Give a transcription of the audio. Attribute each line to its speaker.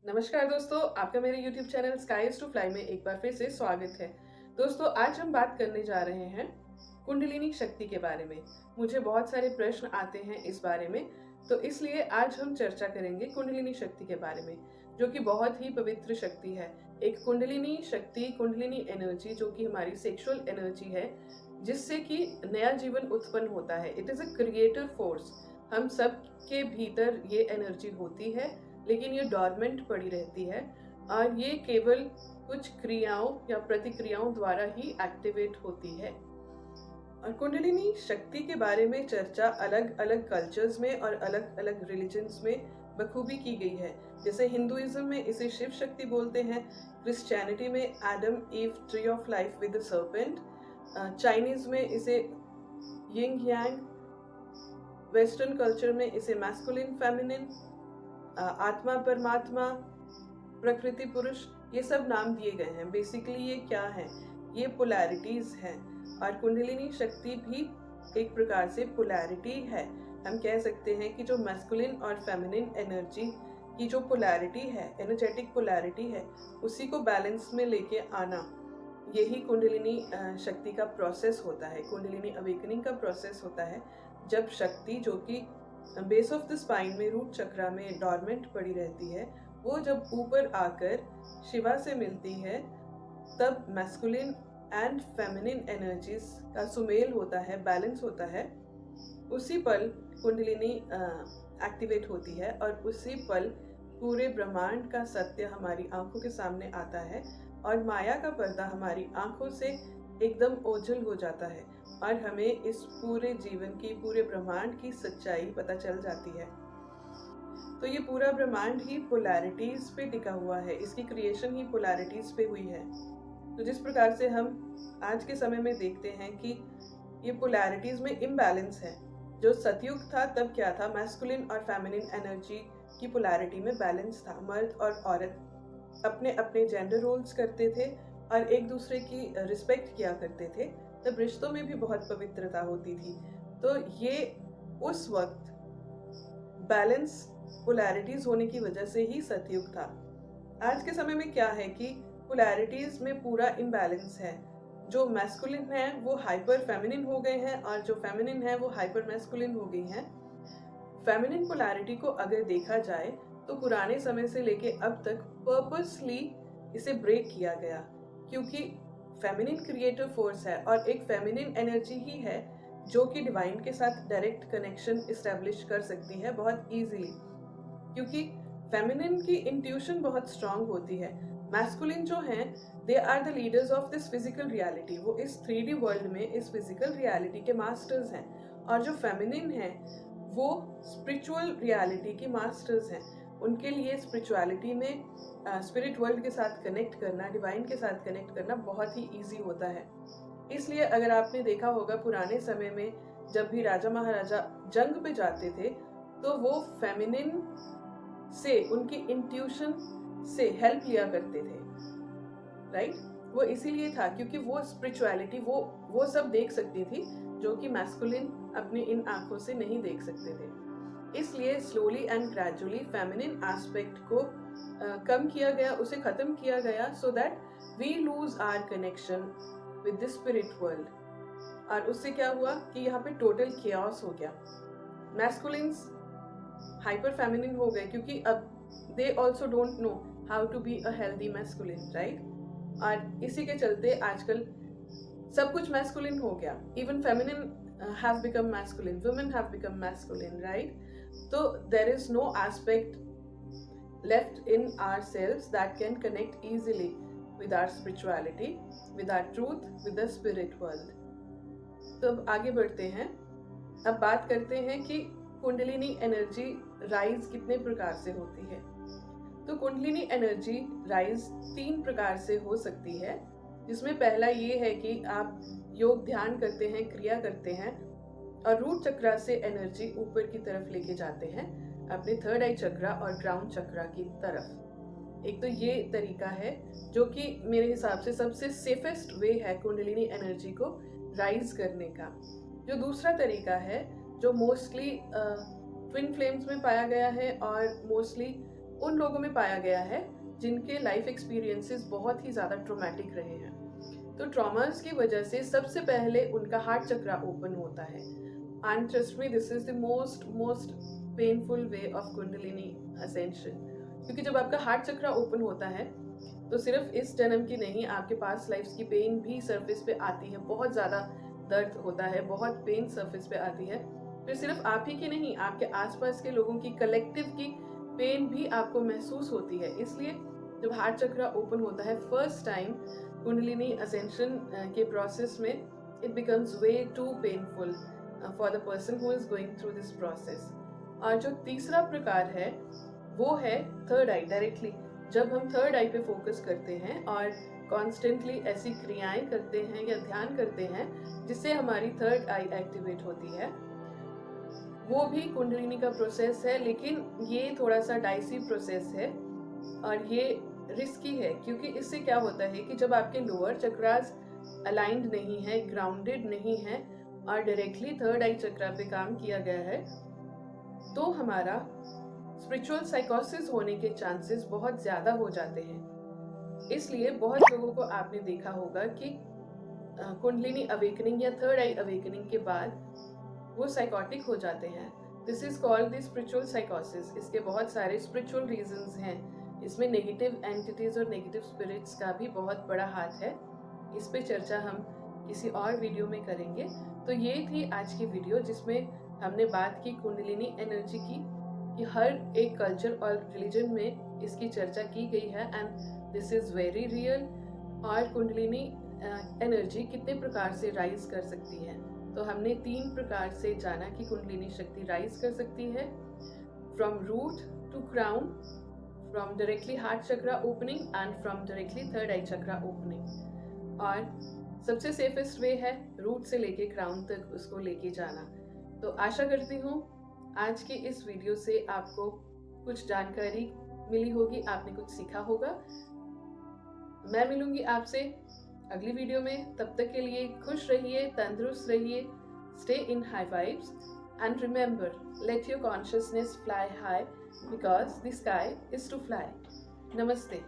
Speaker 1: नमस्कार दोस्तों, आपका मेरे YouTube channel sky is to fly में एक बार फिर से स्वागत है। दोस्तों, आज हम बात करने जा रहे हैं कुंडलिनी शक्ति के बारे में। मुझे बहुत सारे प्रश्न आते हैं इस बारे में, तो इसलिए आज हम चर्चा करेंगे कुंडलिनी शक्ति के बारे में, जो कि बहुत ही पवित्र शक्ति है। एक कुंडलिनी शक्ति, कुंडलिनी एनर्जी जो कि हमारी सेक्सुअल एनर्जी है, जिससे कि नया जीवन उत्पन्न होता है। It is a creator force. हम सब के भीतर ये एनर्जी होती है, लेकिन ये डॉर्मेंट पड़ी रहती है और ये केवल कुछ क्रियाओं या प्रतिक्रियाओं द्वारा ही एक्टिवेट होती है। और कुंडलिनी शक्ति के बारे में चर्चा अलग अलग कल्चर्स में और अलग अलग रिलीजन्स में बखूबी की गई है। जैसे हिंदुइज्म में इसे शिव शक्ति बोलते हैं, क्रिश्चियनिटी में Adam Eve tree of life with the serpent, Chinese में इसे यिंग यांग, वेस्टर्न कल्चर में इसे मैस्कुलिन फेमिनिन, आत्मा परमात्मा, प्रकृति पुरुष, ये सब नाम दिए गए हैं। बेसिकली ये क्या है? ये पोलैरिटीज हैं और कुंडलिनी शक्ति भी एक प्रकार से पोलैरिटी है। हम कह सकते हैं कि जो मैस्कुलिन और फेमिनिन एनर्जी की जो पोलैरिटी है, एनर्जेटिक पोलैरिटी है, उसी को बैलेंस में लेके आना, यही कुंडलिनी शक्ति का प्रोसेस होता है। कुंडलिनी अवेकनिंग का प्रोसेस होता है जब शक्ति जो कि बेस ऑफ द स्पाइन में, रूट चक्रा में डॉर्मेंट पड़ी रहती है, वो जब ऊपर आकर शिवा से मिलती है, तब मैस्कुलिन एंड फेमिनिन एनर्जीज का सुमेल होता है, बैलेंस होता है। उसी पल कुंडलिनी एक्टिवेट होती है और उसी पल पूरे ब्रह्मांड का सत्य हमारी आंखों के सामने आता है और माया का पर्दा हमारी आंखों से एकदम ओझल हो जाता है और हमें इस पूरे जीवन की, पूरे ब्रह्मांड की सच्चाई पता चल जाती है। तो ये पूरा ब्रह्मांड ही पोलैरिटीज पे टिका हुआ है, इसकी क्रिएशन ही पोलैरिटीज पे हुई है। तो जिस प्रकार से हम आज के समय में देखते हैं कि ये पोलैरिटीज में इम्बैलेंस है। जो सतयुग था तब क्या था? मैस्कुलिन और फेमिनिन एनर्जी की पोलैरिटी में बैलेंस था। मर्द और औरत अपने अपने जेंडर रोल्स करते थे और एक दूसरे की रिस्पेक्ट किया करते थे। तब रिश्तों में भी बहुत पवित्रता होती थी। तो ये उस वक्त बैलेंस, पोलैरिटीज होने की वजह से ही सतयुग था। आज के समय में क्या है कि पोलैरिटीज में पूरा इम्बैलेंस है। जो मैस्कुलिन है वो हाइपर फेमिनिन हो गए हैं और जो फेमिनिन है वो हाइपर मैस्कुलिन हो गई हैं। फेमिनिन पोलैरिटी को अगर देखा जाए तो पुराने समय से लेके अब तक पर्पसली इसे ब्रेक किया गया, क्योंकि फेमिनिन क्रिएटिव फोर्स है और एक फेमिनिन एनर्जी ही है जो कि डिवाइन के साथ डायरेक्ट कनेक्शन इस्टेब्लिश कर सकती है बहुत इजीली, क्योंकि फेमिनिन की इंट्यूशन बहुत स्ट्रांग होती है। मैस्कुलिन जो हैं, they are the leaders of this physical reality. वो इस 3D वर्ल्ड में, इस फिजिकल रियलिटी के मास्टर्स हैं। और जो फेमिनिन है वो स्पिरिचुअल रियलिटी की मास्टर्स हैं। उनके लिए स्पिरिचुअलिटी में स्पिरिट वर्ल्ड के साथ कनेक्ट करना, डिवाइन के साथ कनेक्ट करना बहुत ही ईजी होता है। इसलिए अगर आपने देखा होगा पुराने समय में जब भी राजा महाराजा जंग पे जाते थे तो वो फेमिनिन से, उनकी इंट्यूशन से हेल्प लिया करते थे, राइट? वो इसीलिए था क्योंकि वो स्पिरिचुअलिटी, वो सब देख सकती थी जो कि मैस्कुलिन अपनी इन आंखों से नहीं देख सकते थे। इसलिए slowly and gradually feminine aspect को कम किया गया, उसे खत्म किया गया, so that we lose our connection with the spirit world. और उससे क्या हुआ कि यहाँ पे टोटल केओस हो गया। मैस्कुलिन्स हाइपर फेमिनिन हो गए क्योंकि अब they also don't know how to be a healthy masculine, right? और इसी के चलते आजकल सब कुछ मैस्कुलिन हो गया। Even feminine have become masculine, women have become masculine, right? So there is no aspect left in ourselves that can connect easily with our spirituality, with our truth, with the spirit world. तो अब आगे बढ़ते हैं। अब बात करते हैं कि कुंडलिनी एनर्जी राइज कितने प्रकार से होती है। तो कुंडलिनी एनर्जी राइज 3 प्रकार से हो सकती है, जिसमें पहला ये है कि आप योग ध्यान करते हैं, क्रिया करते हैं और रूट चक्रा से एनर्जी ऊपर की तरफ लेके जाते हैं अपने थर्ड आई चक्रा और ग्राउंड चक्रा की तरफ। एक तो ये तरीका है जो कि मेरे हिसाब से सबसे सेफेस्ट वे है कुंडलिनी एनर्जी को राइज करने का। जो दूसरा तरीका है, जो मोस्टली ट्विन फ्लेम्स में पाया गया है और मोस्टली उन लोगों में पाया गया है जिनके लाइफ एक्सपीरियंसेस बहुत ही ज़्यादा ट्रॉमेटिक रहे हैं। तो ट्रॉमास की वजह से सबसे पहले उनका हार्ट चक्रा ओपन होता है। And trust me, this is the most painful way of kundalini ascension. क्योंकि जब आपका हार्ट चक्रा ओपन होता है तो सिर्फ इस जन्म की नहीं, आपके पास लाइफ की पेन भी सरफेस पे आती है। बहुत ज़्यादा दर्द होता है, बहुत पेन सरफेस पे आती है। फिर सिर्फ आप ही की नहीं, आपके आसपास के लोगों की कलेक्टिव की पेन भी आपको महसूस होती है। इसलिए जब हार्ट चक्रा ओपन होता है फर्स्ट टाइम कुंडलिनी असेंशन के प्रोसेस में, it becomes way too painful for the person who is going through this process. और जो तीसरा प्रकार है वो है थर्ड आई डायरेक्टली। जब हम थर्ड आई पे फोकस करते हैं और कॉन्स्टेंटली ऐसी क्रियाएं करते हैं या ध्यान करते हैं जिससे हमारी थर्ड आई एक्टिवेट होती है, वो भी कुंडलिनी का प्रोसेस है। लेकिन ये थोड़ा सा डाइसी प्रोसेस है और ये रिस्की है। क्योंकि इससे क्या होता है कि जब आपके लोअर चक्रास अलाइंड नहीं है, ग्राउंडेड नहीं है और डायरेक्टली थर्ड आई चक्रा पे काम किया गया है, तो हमारा स्पिरिचुअल साइकोसिस होने के चांसेस बहुत ज़्यादा हो जाते हैं। इसलिए बहुत लोगों को आपने देखा होगा कि कुंडलिनी अवेकनिंग या थर्ड आई अवेकनिंग के बाद वो साइकोटिक हो जाते हैं। This is called the spiritual साइकोसिस। इसके बहुत सारे स्पिरिचुअल रीजंस हैं। इसमें नेगेटिव एंटिटीज और नेगेटिव स्पिरिट्स का भी बहुत बड़ा हाथ है। इस पे चर्चा हम किसी और वीडियो में करेंगे। तो ये थी आज की वीडियो जिसमें हमने बात की कुंडलिनी एनर्जी की, कि हर एक कल्चर और रिलीजन में इसकी चर्चा की गई है and this is very real. और कुंडलिनी एनर्जी कितने प्रकार से राइज कर सकती है, तो हमने 3 प्रकार से जाना कि कुंडलिनी शक्ति राइज कर सकती है, from root to crown, from directly heart chakra opening and from directly third eye chakra opening. और सबसे सेफेस्ट वे है रूट से लेके क्राउन तक उसको लेके जाना। तो आशा करती हूँ आज की इस वीडियो से आपको कुछ जानकारी मिली होगी, आपने कुछ सीखा होगा। मैं मिलूंगी आपसे अगली वीडियो में। तब तक के लिए खुश रहिए, तंदुरुस्त रहिए, stay in high vibes and remember, let your consciousness fly high because the sky is to fly. नमस्ते।